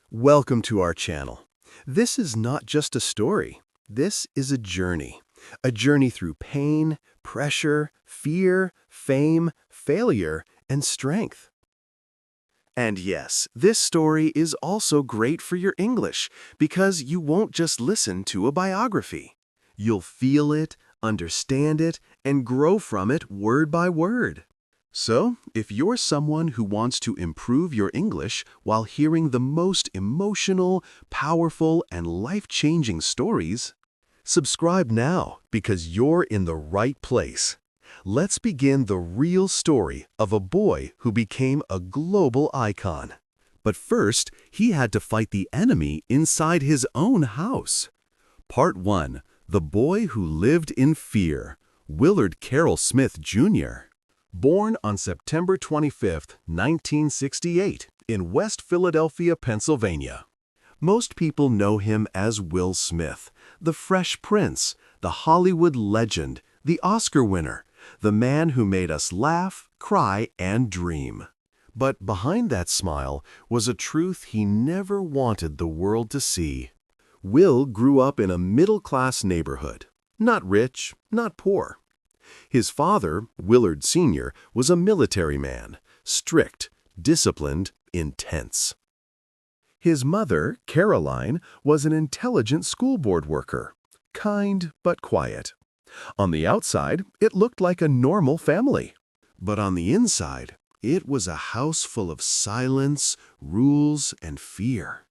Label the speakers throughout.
Speaker 1: Welcome to our channel. This is not just a story. This is a journey. A journey through pain, pressure, fear, fame, failure, and strength. And yes, this story is also great for your English because you won't just listen to a biography. You'll feel it, understand it, and grow from it word by word. So, if you're someone who wants to improve your English while hearing the most emotional, powerful, and life-changing stories, subscribe now because you're in the right place. Let's begin the real story of a boy who became a global icon. But first, he had to fight the enemy inside his own house. Part 1. The Boy Who Lived in Fear, Willard Carroll Smith, Jr. Born on September 25, 1968, in West Philadelphia, Pennsylvania. Most people know him as Will Smith, the Fresh Prince, the Hollywood legend, the Oscar winner, the man who made us laugh, cry, and dream. But behind that smile was a truth he never wanted the world to see. Will grew up in a middle-class neighborhood. Not rich, not poor. His father, Willard Sr., was a military man, strict, disciplined, intense. His mother, Caroline, was an intelligent school board worker, kind but quiet. On the outside, it looked like a normal family. But on the inside, it was a house full of silence, rules, and fear.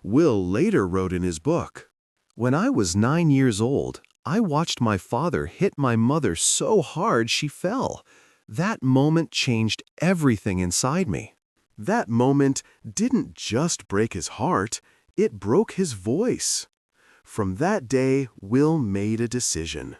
Speaker 1: Will later wrote in his book, "When I was 9 years old, I watched my father hit my mother so hard she fell. That moment changed everything inside me. That moment didn't just break his heart, it broke his voice." From that day, Will made a decision.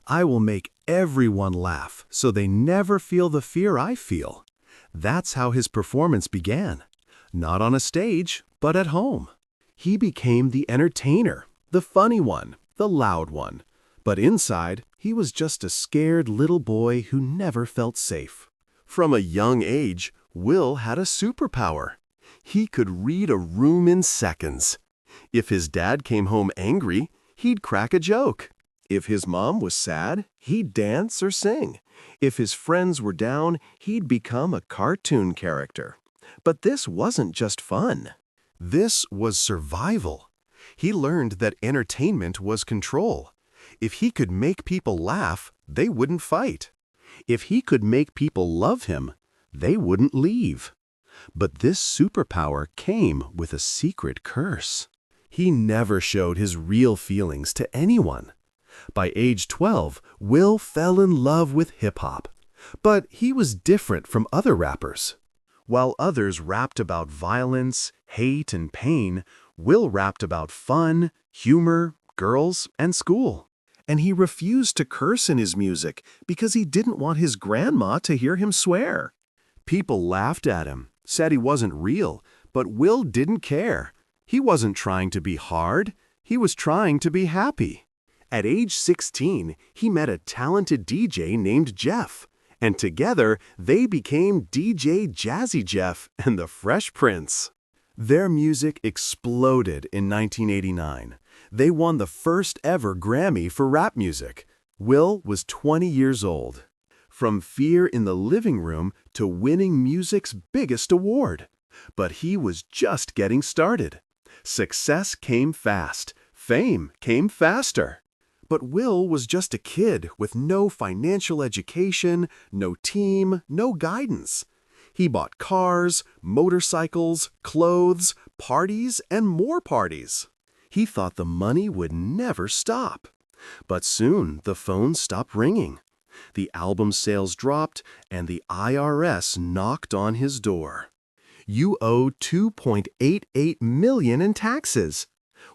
Speaker 1: I will make everyone laugh so they never feel the fear I feel. That's how his performance began. Not on a stage, but at home. He became the entertainer, the funny one, the loud one. But inside, he was just a scared little boy who never felt safe. From a young age, Will had a superpower. He could read a room in seconds. If his dad came home angry, he'd crack a joke. If his mom was sad, he'd dance or sing. If his friends were down, he'd become a cartoon character. But this wasn't just fun. This was survival. He learned that entertainment was control. If he could make people laugh, they wouldn't fight. If he could make people love him, they wouldn't leave. But this superpower came with a secret curse. He never showed his real feelings to anyone. By age 12, Will fell in love with hip-hop. But he was different from other rappers. While others rapped about violence, hate, and pain, Will rapped about fun, humor, girls, and school. And he refused to curse in his music because he didn't want his grandma to hear him swear. People laughed at him, said he wasn't real, but Will didn't care. He wasn't trying to be hard, he was trying to be happy. At age 16, he met a talented DJ named Jeff, and together they became DJ Jazzy Jeff and the Fresh Prince. Their music exploded in 1989. They won the first ever Grammy for rap music. Will was 20 years old. From fear in the living room to winning music's biggest award. But he was just getting started. Success came fast. Fame came faster. But Will was just a kid with no financial education, no team, no guidance. He bought cars, motorcycles, clothes, parties, and more parties. He thought the money would never stop. But soon the phone stopped ringing. The album sales dropped, and the IRS knocked on his door. "You owe $2.88 million in taxes."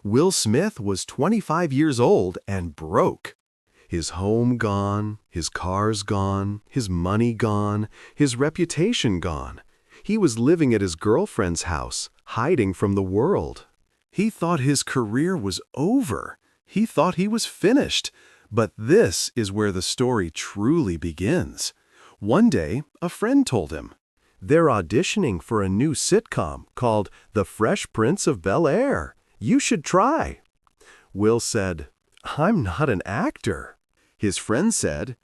Speaker 1: Will Smith was 25 years old and broke. His home gone, his cars gone, his money gone, his reputation gone. He was living at his girlfriend's house, hiding from the world. He thought his career was over. He thought he was finished. But this is where the story truly begins. One day, a friend told him, They're auditioning for a new sitcom called The Fresh Prince of Bel-Air. You should try." Will said, "I'm not an actor." His friend said,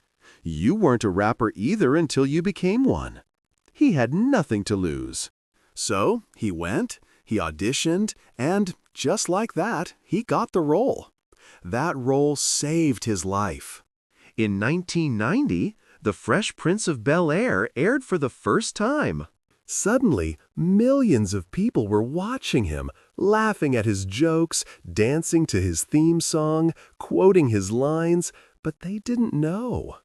Speaker 1: "You weren't a rapper either until you became one." He had nothing to lose. So he went, he auditioned, and just like that, he got the role. That role saved his life. In 1990, The Fresh Prince of Bel-Air aired for the first time. Suddenly, millions of people were watching him, laughing at his jokes, dancing to his theme song, quoting his lines, but they didn't know.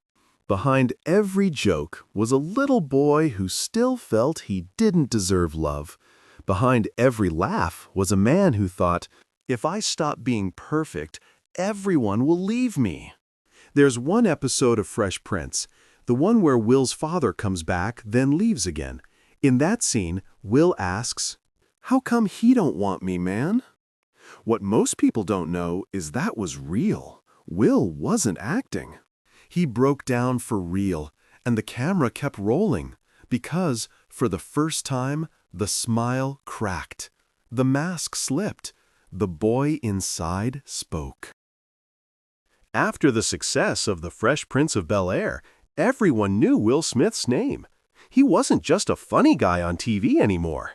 Speaker 1: Behind every joke was a little boy who still felt he didn't deserve love. Behind every laugh was a man who thought, "If I stop being perfect, everyone will leave me." There's one episode of Fresh Prince, the one where Will's father comes back, then leaves again. In that scene, Will asks, "How come he don't want me, man?" What most people don't know is that was real. Will wasn't acting. He broke down for real, and the camera kept rolling, because, for the first time, the smile cracked. The mask slipped. The boy inside spoke. After the success of The Fresh Prince of Bel-Air, everyone knew Will Smith's name. He wasn't just a funny guy on TV anymore.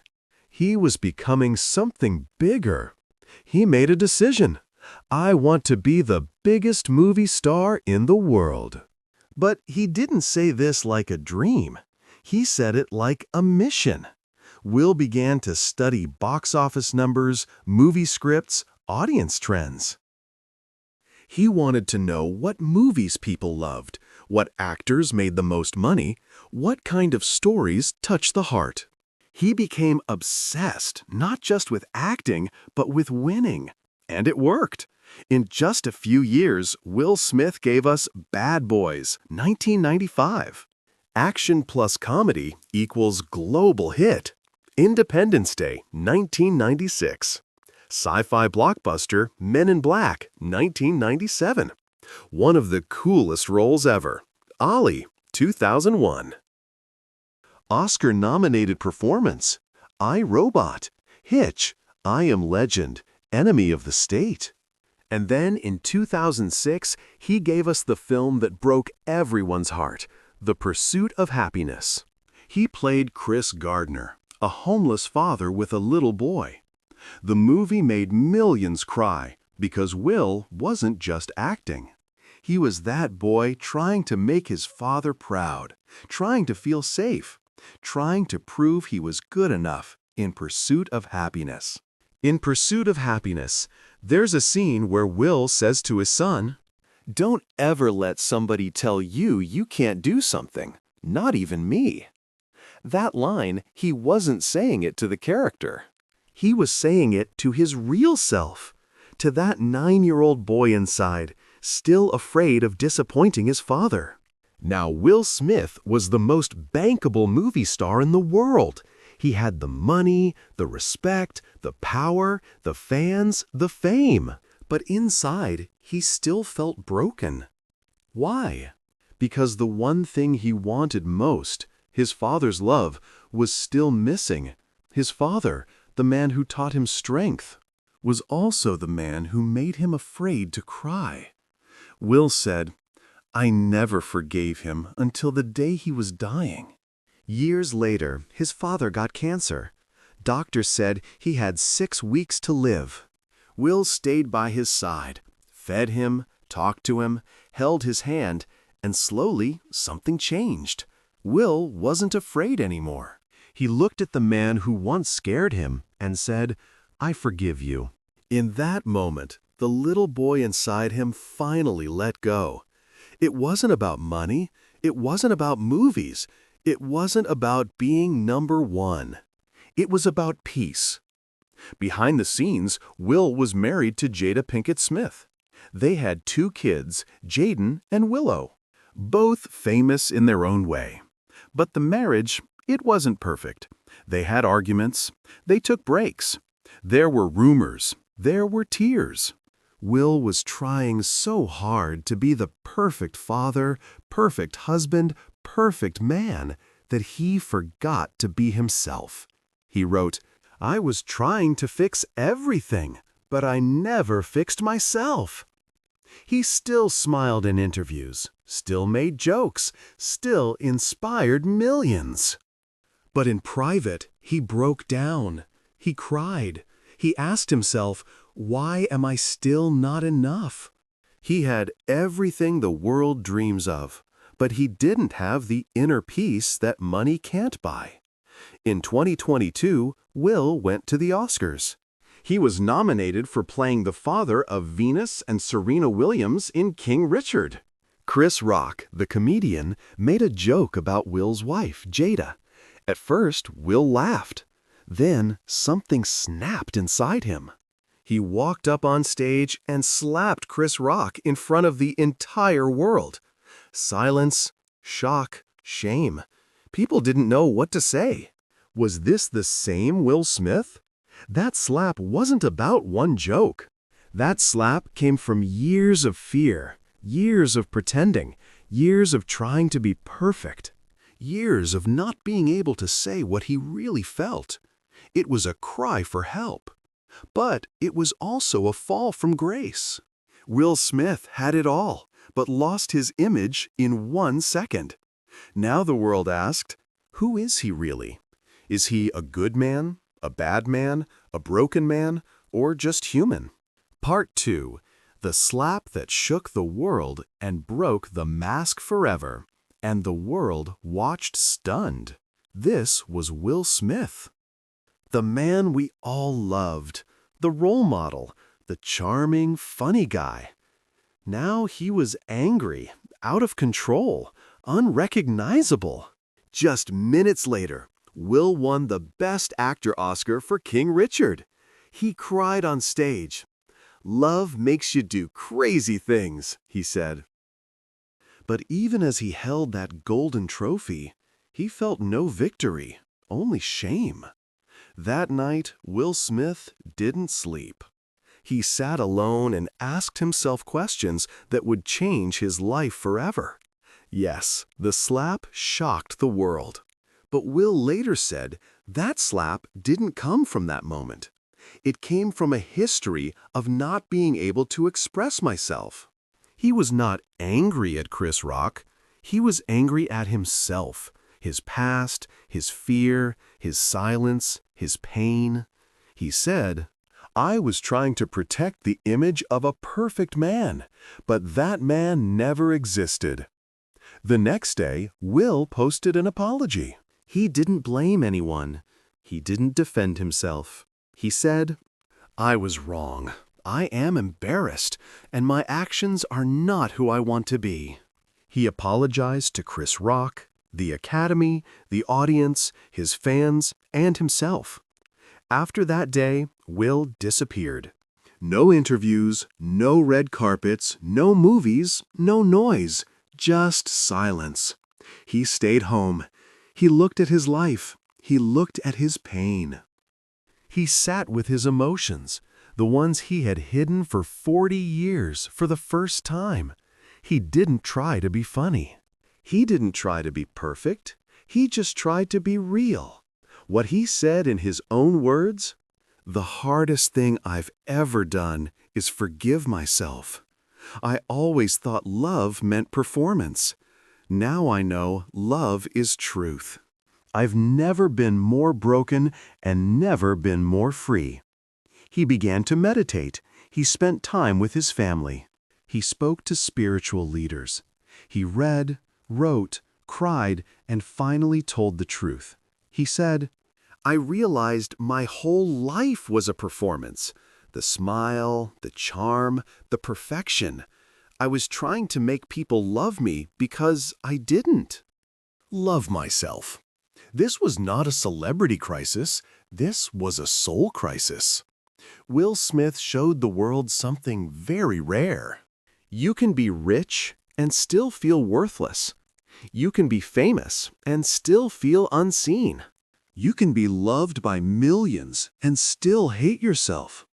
Speaker 1: He was becoming something bigger. He made a decision. "I want to be the biggest movie star in the world." But he didn't say this like a dream. He said it like a mission. Will began to study box office numbers, movie scripts, audience trends. He wanted to know what movies people loved, what actors made the most money, what kind of stories touched the heart. He became obsessed, not just with acting, but with winning. And it worked. In just a few years, Will Smith gave us Bad Boys, 1995. Action plus comedy equals global hit. Independence Day, 1996. Sci-fi blockbuster Men in Black, 1997. One of the coolest roles ever. Ali, 2001. Oscar-nominated performance. I, Robot. Hitch. I Am Legend. Enemy of the State. And then in 2006, he gave us the film that broke everyone's heart, The Pursuit of Happiness. He played Chris Gardner, a homeless father with a little boy. The movie made millions cry because Will wasn't just acting. He was that boy trying to make his father proud, trying to feel safe, trying to prove he was good enough in pursuit of happiness. In Pursuit of Happiness, there's a scene where Will says to his son, "Don't ever let somebody tell you you can't do something, not even me." That line, he wasn't saying it to the character. He was saying it to his real self, to that 9-year-old boy inside, still afraid of disappointing his father. Now, Will Smith was the most bankable movie star in the world. He had the money, the respect, the power, the fans, the fame. But inside, he still felt broken. Why? Because the one thing he wanted most, his father's love, was still missing. His father, the man who taught him strength, was also the man who made him afraid to cry. Will said, "I never forgave him until the day he was dying." Years later, his father got cancer. Doctors said he had 6 weeks to live. Will stayed by his side, fed him, talked to him, held his hand, and slowly something changed. Will wasn't afraid anymore. He looked at the man who once scared him and said, "I forgive you." In that moment, the little boy inside him finally let go. It wasn't about money. It wasn't about movies. It wasn't about being number one. It was about peace. Behind the scenes, Will was married to Jada Pinkett Smith. They had 2 kids, Jaden and Willow, both famous in their own way. But the marriage, it wasn't perfect. They had arguments. They took breaks. There were rumors. There were tears. Will was trying so hard to be the perfect father, perfect husband, perfect man, that he forgot to be himself. He wrote, "I was trying to fix everything, but I never fixed myself." He still smiled in interviews, still made jokes, still inspired millions. But in private, he broke down. He cried. He asked himself, "Why am I still not enough?" He had everything the world dreams of, but he didn't have the inner peace that money can't buy. In 2022, Will went to the Oscars. He was nominated for playing the father of Venus and Serena Williams in King Richard. Chris Rock, the comedian, made a joke about Will's wife, Jada. At first, Will laughed. Then something snapped inside him. He walked up on stage and slapped Chris Rock in front of the entire world. Silence, shock, shame. People didn't know what to say. Was this the same Will Smith? That slap wasn't about one joke. That slap came from years of fear, years of pretending, years of trying to be perfect, years of not being able to say what he really felt. It was a cry for help. But it was also a fall from grace. Will Smith had it all, but lost his image in 1 second. Now the world asked, who is he really? Is he a good man, a bad man, a broken man, or just human? Part 2. The slap that shook the world and broke the mask forever, and the world watched stunned. This was Will Smith. The man we all loved, the role model, the charming, funny guy. Now he was angry, out of control, unrecognizable. Just minutes later, Will won the Best Actor Oscar for King Richard. He cried on stage. "Love makes you do crazy things," he said. But even as he held that golden trophy, he felt no victory, only shame. That night, Will Smith didn't sleep. He sat alone and asked himself questions that would change his life forever. Yes, the slap shocked the world. But Will later said that slap didn't come from that moment. It came from a history of not being able to express myself. He was not angry at Chris Rock. He was angry at himself, his past, his fear, his silence, his pain. He said, "I was trying to protect the image of a perfect man, but that man never existed." The next day, Will posted an apology. He didn't blame anyone. He didn't defend himself. He said, "I was wrong. I am embarrassed, and my actions are not who I want to be." He apologized to Chris Rock, the Academy, the audience, his fans, and himself. After that day, Will disappeared. No interviews, no red carpets, no movies, no noise, just silence. He stayed home. He looked at his life. He looked at his pain. He sat with his emotions, the ones he had hidden for 40 years for the first time. He didn't try to be funny. He didn't try to be perfect. He just tried to be real. What he said in his own words, "The hardest thing I've ever done is forgive myself. I always thought love meant performance. Now I know love is truth. I've never been more broken and never been more free." He began to meditate. He spent time with his family. He spoke to spiritual leaders. He read, wrote, cried, and finally told the truth. He said, "I realized my whole life was a performance. The smile, the charm, the perfection. I was trying to make people love me because I didn't love myself." This was not a celebrity crisis. This was a soul crisis. Will Smith showed the world something very rare. You can be rich and still feel worthless. You can be famous and still feel unseen. You can be loved by millions and still hate yourself.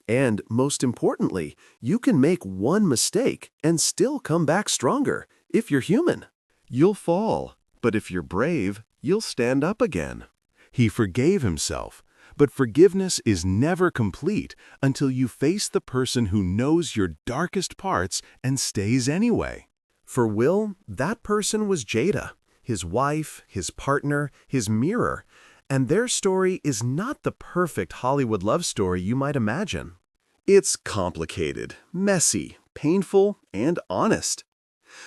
Speaker 1: And most importantly, you can make one mistake and still come back stronger if you're human. You'll fall, but if you're brave, you'll stand up again. He forgave himself, but forgiveness is never complete until you face the person who knows your darkest parts and stays anyway. For Will, that person was Jada, his wife, his partner, his mirror, and their story is not the perfect Hollywood love story you might imagine. It's complicated, messy, painful, and honest.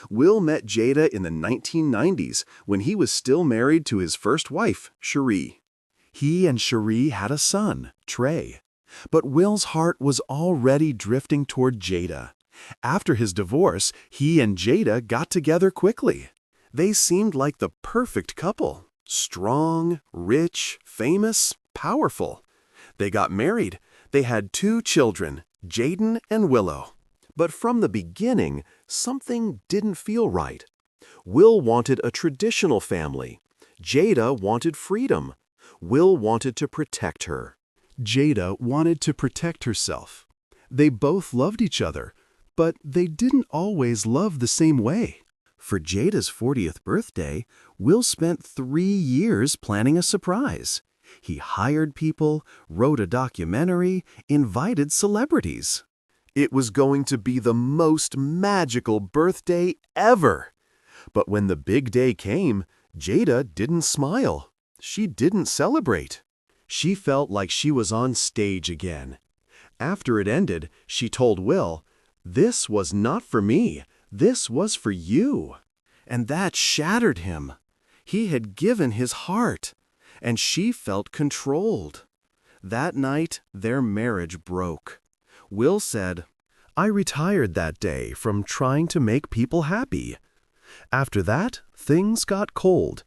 Speaker 1: Will met Jada in the 1990s when he was still married to his first wife, Cherie. He and Cherie had a son, Trey. But Will's heart was already drifting toward Jada. After his divorce, he and Jada got together quickly. They seemed like the perfect couple. Strong, rich, famous, powerful. They got married. They had 2 children, Jaden and Willow. But from the beginning, something didn't feel right. Will wanted a traditional family. Jada wanted freedom. Will wanted to protect her. Jada wanted to protect herself. They both loved each other, but they didn't always love the same way. For Jada's 40th birthday, Will spent 3 years planning a surprise. He hired people, wrote a documentary, invited celebrities. It was going to be the most magical birthday ever. But when the big day came, Jada didn't smile. She didn't celebrate. She felt like she was on stage again. After it ended, she told Will, "This was not for me. This was for you." And that shattered him. He had given his heart, and she felt controlled. That night, their marriage broke. Will said, "I retired that day from trying to make people happy." After that, things got cold.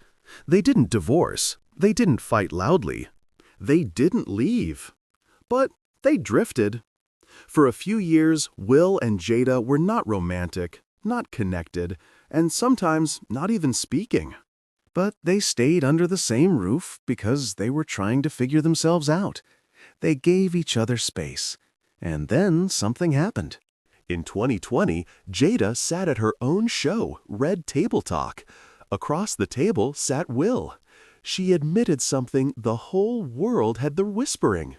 Speaker 1: They didn't divorce. They didn't fight loudly. They didn't leave. But they drifted. For a few years, Will and Jada were not romantic, not connected, and sometimes not even speaking. But they stayed under the same roof because they were trying to figure themselves out. They gave each other space. And then something happened. In 2020, Jada sat at her own show, Red Table Talk. Across the table sat Will. She admitted something the whole world had been whispering.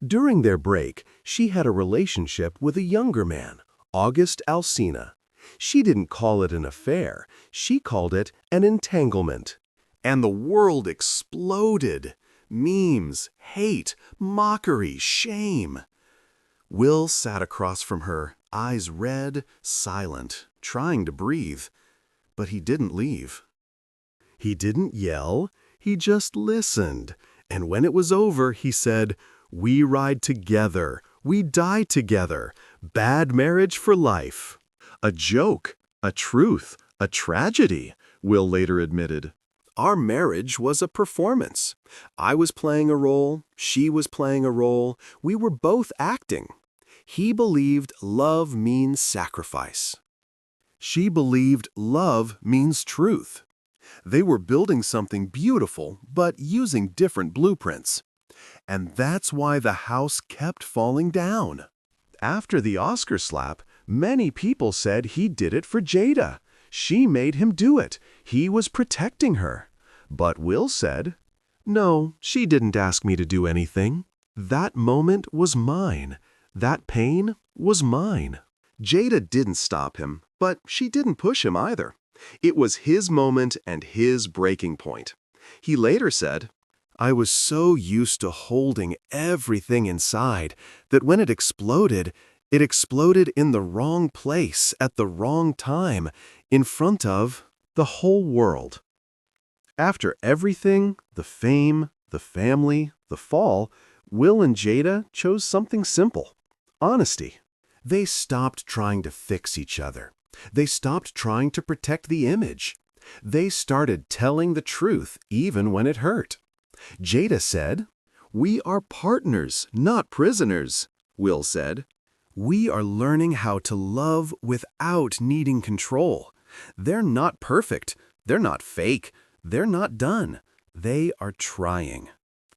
Speaker 1: During their break, she had a relationship with a younger man, August Alsina. She didn't call it an affair. She called it an entanglement. And the world exploded. Memes, hate, mockery, shame. Will sat across from her, eyes red, silent, trying to breathe. But he didn't leave. He didn't yell. He just listened. And when it was over, he said, "We ride together. We die together. Bad marriage for life." A joke, a truth, a tragedy, Will later admitted. Our marriage was a performance. I was playing a role, she was playing a role, we were both acting. He believed love means sacrifice. She believed love means truth. They were building something beautiful, but using different blueprints. And that's why the house kept falling down. After the Oscar slap, many people said he did it for Jada. She made him do it. He was protecting her. But Will said, "No, she didn't ask me to do anything. That moment was mine. That pain was mine." Jada didn't stop him, but she didn't push him either. It was his moment and his breaking point. He later said, "I was so used to holding everything inside that when it exploded in the wrong place at the wrong time, in front of the whole world." After everything, the fame, the family, the fall, Will and Jada chose something simple: honesty. They stopped trying to fix each other. They stopped trying to protect the image. They started telling the truth even when it hurt. Jada said, "We are partners, not prisoners." Will said, "We are learning how to love without needing control. They're not perfect. They're not fake. They're not done. They are trying.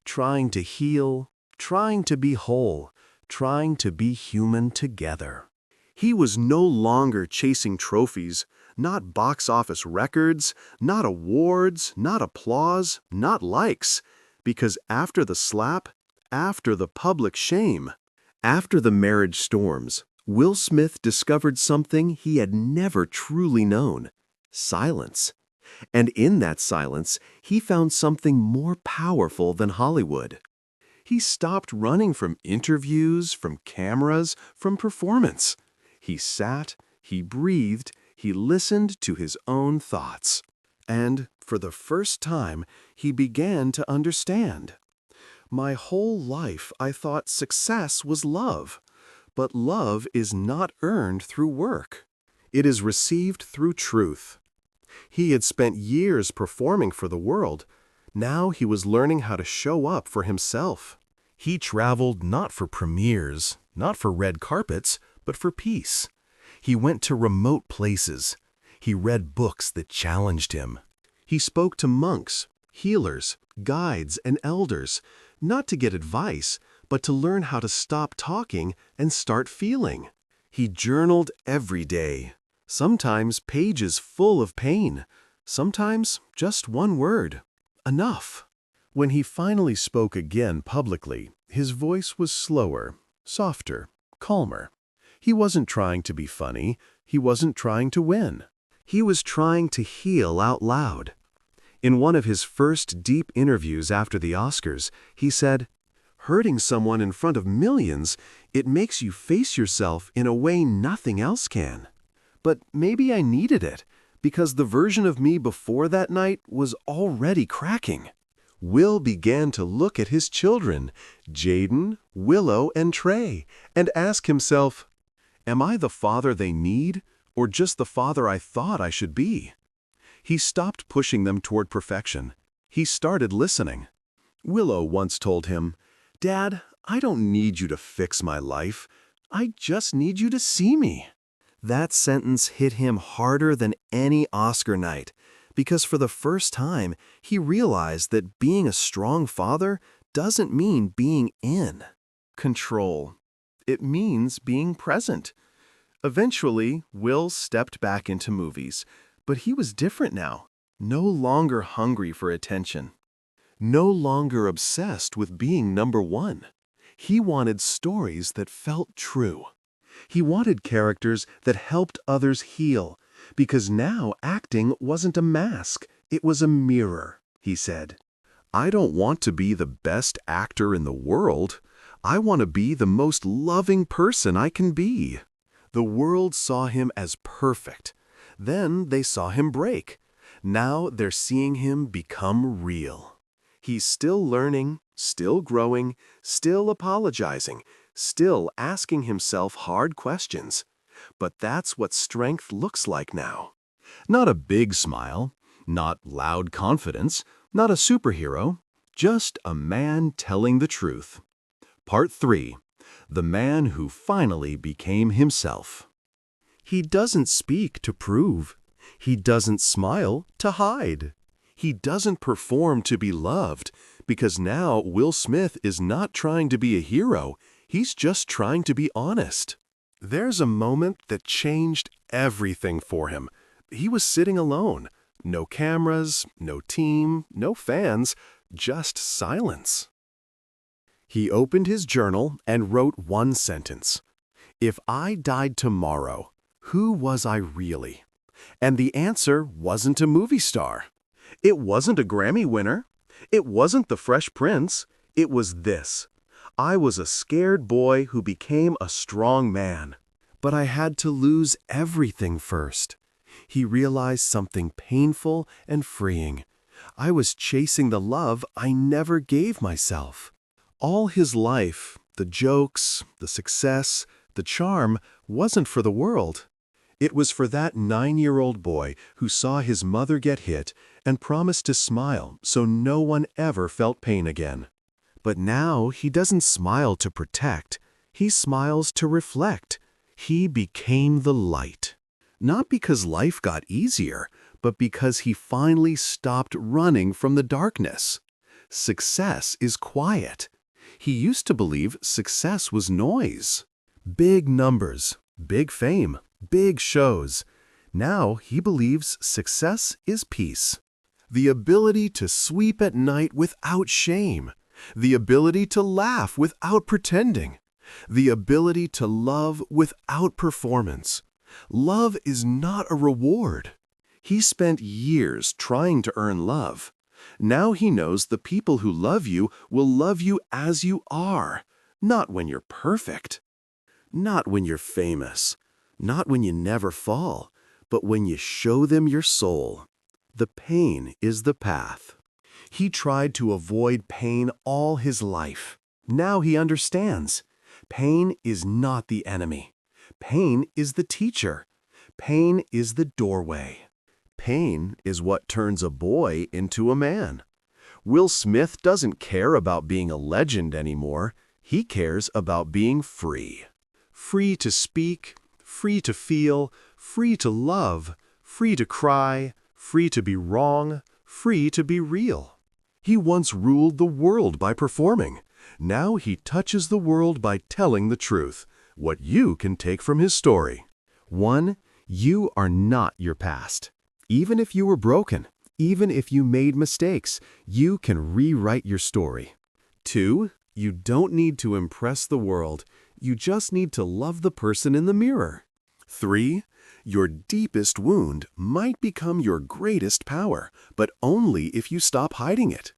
Speaker 1: Trying to heal, trying to be whole, trying to be human together." He was no longer chasing trophies, not box office records, not awards, not applause, not likes, because after the slap, after the public shame, after the marriage storms, Will Smith discovered something he had never truly known: silence. And in that silence, he found something more powerful than Hollywood. He stopped running from interviews, from cameras, from performance. He sat, he breathed, he listened to his own thoughts. And, for the first time, he began to understand. My whole life I thought success was love, but love is not earned through work. It is received through truth. He had spent years performing for the world. Now he was learning how to show up for himself. He traveled not for premieres, not for red carpets, but for peace. He went to remote places. He read books that challenged him. He spoke to monks, healers, guides, and elders, not to get advice, but to learn how to stop talking and start feeling. He journaled every day, sometimes pages full of pain, sometimes just one word: enough. When he finally spoke again publicly, his voice was slower, softer, calmer. He wasn't trying to be funny. He wasn't trying to win. He was trying to heal out loud. In one of his first deep interviews after the Oscars, he said, "Hurting someone in front of millions, it makes you face yourself in a way nothing else can. But maybe I needed it, because the version of me before that night was already cracking." Will began to look at his children, Jaden, Willow, and Trey, and ask himself, am I the father they need, or just the father I thought I should be? He stopped pushing them toward perfection. He started listening. Willow once told him, "Dad, I don't need you to fix my life. I just need you to see me." That sentence hit him harder than any Oscar night, because for the first time, he realized that being a strong father doesn't mean being in control. It means being present. Eventually, Will stepped back into movies, but he was different now, no longer hungry for attention, no longer obsessed with being number one. He wanted stories that felt true. He wanted characters that helped others heal, because now acting wasn't a mask, it was a mirror, he said. I don't want to be the best actor in the world. I want to be the most loving person I can be. The world saw him as perfect. Then they saw him break. Now they're seeing him become real. He's still learning, still growing, still apologizing, still asking himself hard questions. But that's what strength looks like now. Not a big smile, not loud confidence, not a superhero, just a man telling the truth. Part 3. The man who finally became himself. He doesn't speak to prove. He doesn't smile to hide. He doesn't perform to be loved, because now Will Smith is not trying to be a hero. He's just trying to be honest. There's a moment that changed everything for him. He was sitting alone. No cameras, no team, no fans, just silence. He opened his journal and wrote one sentence. If I died tomorrow, who was I really? And the answer wasn't a movie star. It wasn't a Grammy winner. It wasn't the Fresh Prince. It was this. I was a scared boy who became a strong man. But I had to lose everything first. He realized something painful and freeing. I was chasing the love I never gave myself. All his life, the jokes, the success, the charm, wasn't for the world. It was for that 9-year-old boy who saw his mother get hit and promised to smile so no one ever felt pain again. But now he doesn't smile to protect. He smiles to reflect. He became the light. Not because life got easier, but because he finally stopped running from the darkness. Success is quiet. He used to believe success was noise. Big numbers, big fame, big shows. Now he believes success is peace. The ability to sleep at night without shame. The ability to laugh without pretending. The ability to love without performance. Love is not a reward. He spent years trying to earn love. Now he knows the people who love you will love you as you are, not when you're perfect. Not when you're famous. Not when you never fall, but when you show them your soul. The pain is the path. He tried to avoid pain all his life. Now he understands. Pain is not the enemy. Pain is the teacher. Pain is the doorway. Pain is what turns a boy into a man. Will Smith doesn't care about being a legend anymore. He cares about being free. Free to speak, free to feel, free to love, free to cry, free to be wrong, free to be real. He once ruled the world by performing. Now he touches the world by telling the truth, what you can take from his story. 1. You are not your past. Even if you were broken, even if you made mistakes, you can rewrite your story. 2. You don't need to impress the world. You just need to love the person in the mirror. 3. Your deepest wound might become your greatest power, but only if you stop hiding it.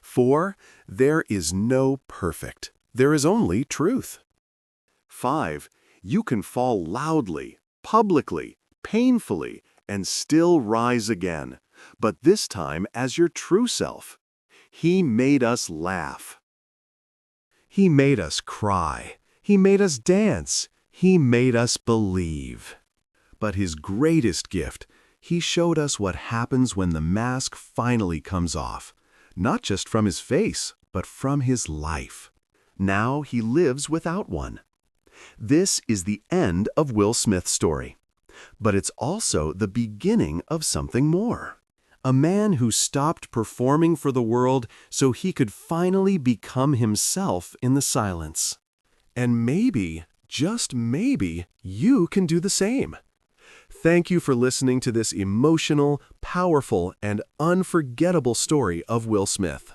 Speaker 1: 4. There is no perfect. There is only truth. 5. You can fall loudly, publicly, painfully, and still rise again, but this time as your true self. He made us laugh. He made us cry. He made us dance. He made us believe. But his greatest gift, he showed us what happens when the mask finally comes off, not just from his face, but from his life. Now he lives without one. This is the end of Will Smith's story. But it's also the beginning of something more. A man who stopped performing for the world so he could finally become himself in the silence. And maybe, just maybe, you can do the same. Thank you for listening to this emotional, powerful, and unforgettable story of Will Smith.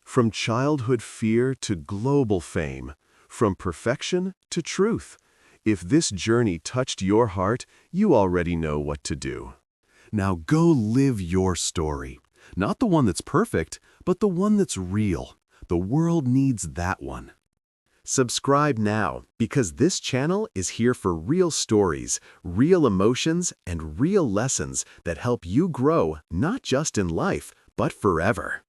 Speaker 1: From childhood fear to global fame, from perfection to truth. If this journey touched your heart, you already know what to do. Now go live your story. Not the one that's perfect, but the one that's real. The world needs that one. Subscribe now, because this channel is here for real stories, real emotions, and real lessons that help you grow not just in life, but forever.